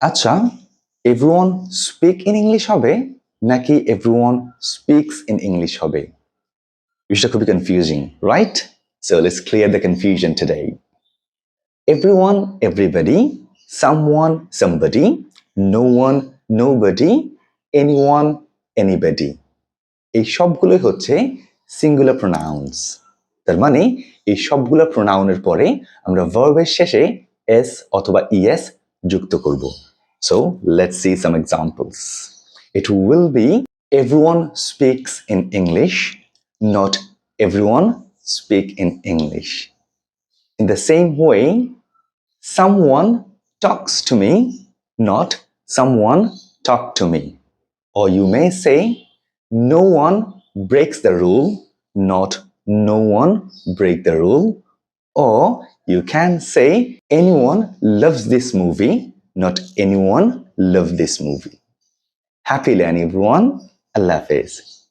আচ্ছা, everyone speak in English হবে নাকি everyone speaks in English হবে? বিষয়টা খুবই confusing, right? So let's clear the confusion today. Everyone, everybody, someone, somebody, no one, nobody, anyone, anybody. এই সবগুলোই হচ্ছে সিঙ্গুলার প্রোনাউন্স। তার মানে এই সবগুলো প্রোনাউনের পরে আমরা ভার্বের শেষে এস অথবা ইএস যুক্ত করব। So let's see some examples. It will be everyone speaks in English, not everyone speak in English. In the same way, someone talks to me, not someone talk to me. Or you may say, no one breaks the rule, not no one break the rule. Or you can say, anyone loves this movie, not anyone love this movie. Happy learning everyone. Allah Hafiz.